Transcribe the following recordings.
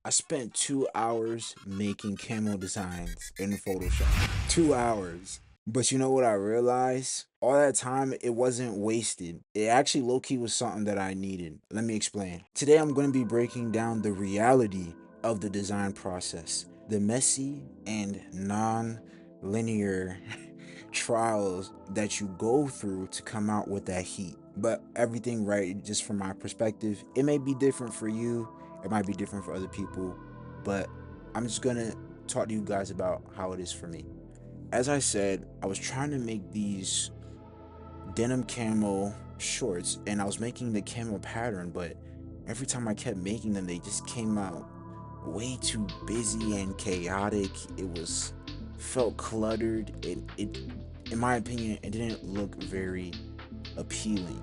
I spent 2 hours making camo designs in Photoshop. 2 hours. But you know what I realized? All that time, it wasn't wasted. It actually low-key was something that I needed. Let me explain. Today, I'm going to be breaking down the reality of the design process, the messy and non-linear trials that you go through to come out with that heat. But everything, right, just from my perspective, it may be different for you, it might be different for other people, but I'm just gonna talk to you guys about how it is for me. As I said, I was trying to make these denim camo shorts and I was making the camo pattern, but every time I kept making them, they just came out way too busy and chaotic. It was felt cluttered. It in my opinion, it didn't look very appealing.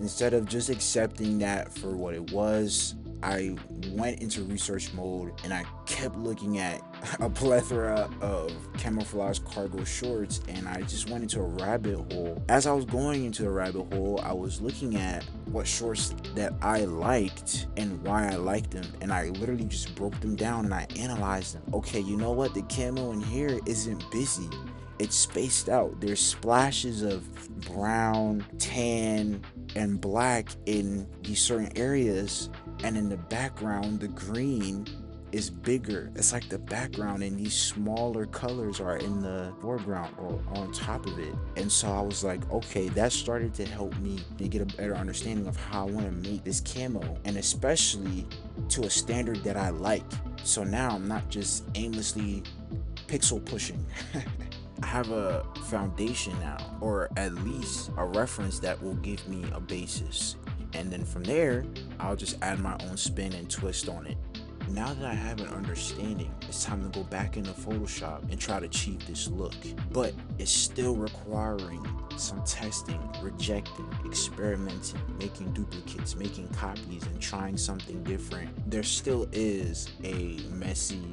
Instead of just accepting that for what it was, I went into research mode and I kept looking at a plethora of camouflage cargo shorts and I just went into a rabbit hole. As I was going into the rabbit hole, I was looking at what shorts that I liked and why I liked them, and I literally just broke them down and I analyzed them. Okay, you know what? The camo in here isn't busy. It's spaced out. There's splashes of brown, tan, and black in these certain areas, and in the background, the green is bigger. It's like the background and these smaller colors are in the foreground or on top of it. And so I was like, okay, that started to help me to get a better understanding of how I want to make this camo, and especially to a standard that I like. So now I'm not just aimlessly pixel pushing. I have a foundation now, or at least a reference that will give me a basis. And then from there, I'll just add my own spin and twist on it. Now that I have an understanding, it's time to go back into Photoshop and try to achieve this look. But it's still requiring some testing, rejecting, experimenting, making duplicates, making copies, and trying something different. There still is a messy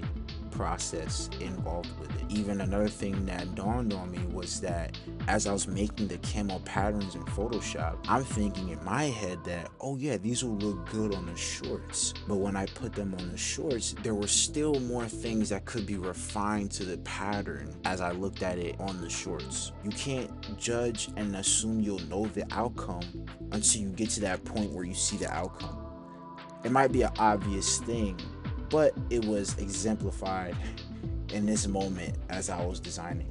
process involved with it. Even another thing that dawned on me was that as I was making the camo patterns in Photoshop, I'm thinking in my head that, oh yeah, these will look good on the shorts. But when I put them on the shorts, there were still more things that could be refined to the pattern as I looked at it on the shorts. You can't judge and assume you'll know the outcome until you get to that point where you see the outcome. It might be an obvious thing, but it was exemplified in this moment as I was designing.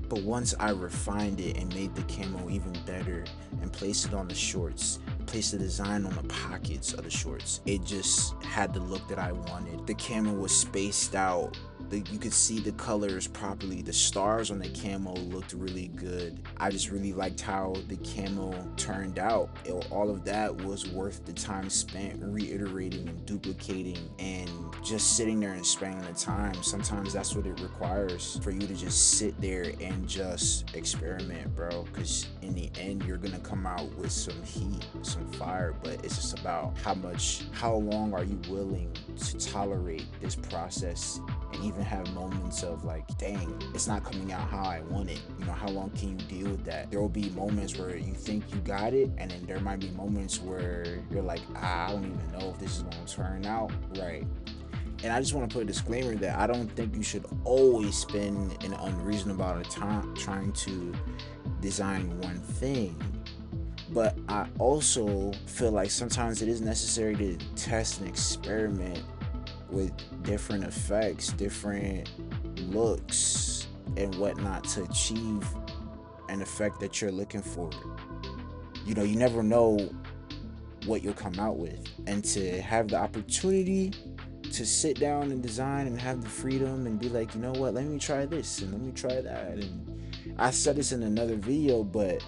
But once I refined it and made the camo even better and placed it on the shorts, placed the design on the pockets of the shorts, it just had the look that I wanted. The camo was spaced out. You could see the colors properly. The stars on the camo looked really good. I just really liked how the camo turned out. All of that was worth the time spent reiterating and duplicating and just sitting there and spending the time. Sometimes that's what it requires, for you to just sit there and just experiment, bro, because in the end you're gonna come out with some heat, some fire. But it's just about how long are you willing to tolerate this process, and even have moments of like, dang, it's not coming out how I want it. You know, how long can you deal with that? There will be moments where you think you got it, and then there might be moments where you're like, I don't even know if this is going to turn out right. And I just want to put a disclaimer that I don't think you should always spend an unreasonable amount of time trying to design one thing. But I also feel like sometimes it is necessary to test and experiment with different effects, different looks, and whatnot to achieve an effect that you're looking for. You know, you never know what you'll come out with, and to have the opportunity to sit down and design and have the freedom and be like, you know what, let me try this and let me try that. And I said this in another video, but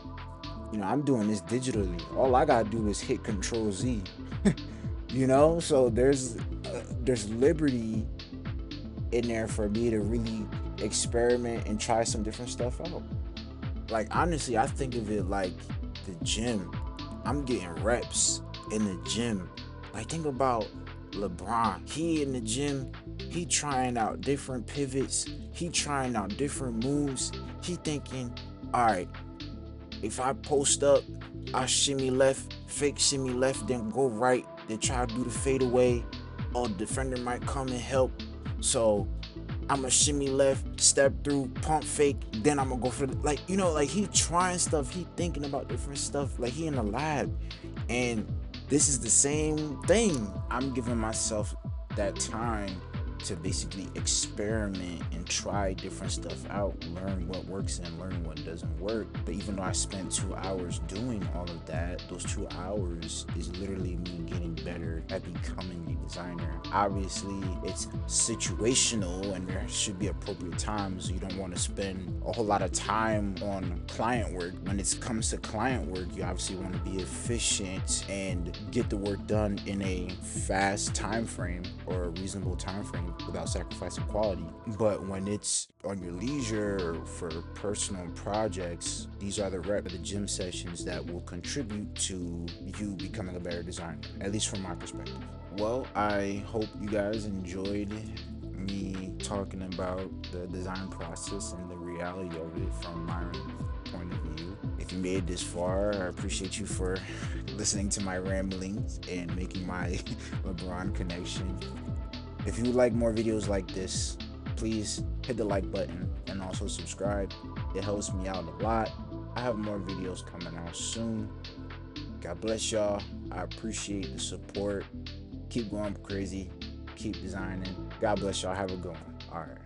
you know, I'm doing this digitally. All I gotta do is hit Control Z. You know, so there's liberty in there for me to really experiment and try some different stuff out. Like, honestly, I think of it like the gym. I'm getting reps in the gym. Like, think about LeBron. He in the gym, he trying out different pivots, he trying out different moves. He thinking, all right, if I post up, I shimmy left, fake shimmy left, then go right, then try to do the fadeaway. oh, defender might come and help, so I'm gonna shimmy left, step through, pump fake, then I'm gonna go for the, like, you know, like he trying stuff, he thinking about different stuff, like he in the lab. And this is the same thing. I'm giving myself that time to basically experiment and try different stuff out, learn what works and learn what doesn't work. But even though I spent 2 hours doing all of that, those 2 hours is literally me getting better at becoming a designer. Obviously, it's situational and there should be appropriate times. You don't want to spend a whole lot of time on client work. When it comes to client work, you obviously want to be efficient and get the work done in a fast time frame or a reasonable time frame without sacrificing quality. But when it's on your leisure for personal projects, these are the gym sessions that will contribute to you becoming a better designer, at least from my perspective. Well, I hope you guys enjoyed me talking about the design process and the reality of it from my point of view. If you made it this far, I appreciate you for listening to my ramblings and making my LeBron connection. If you would like more videos like this, please hit the like button and also subscribe. It helps me out a lot. I have more videos coming out soon. God bless y'all. I appreciate the support. Keep going crazy. Keep designing. God bless y'all. Have a good one. All right.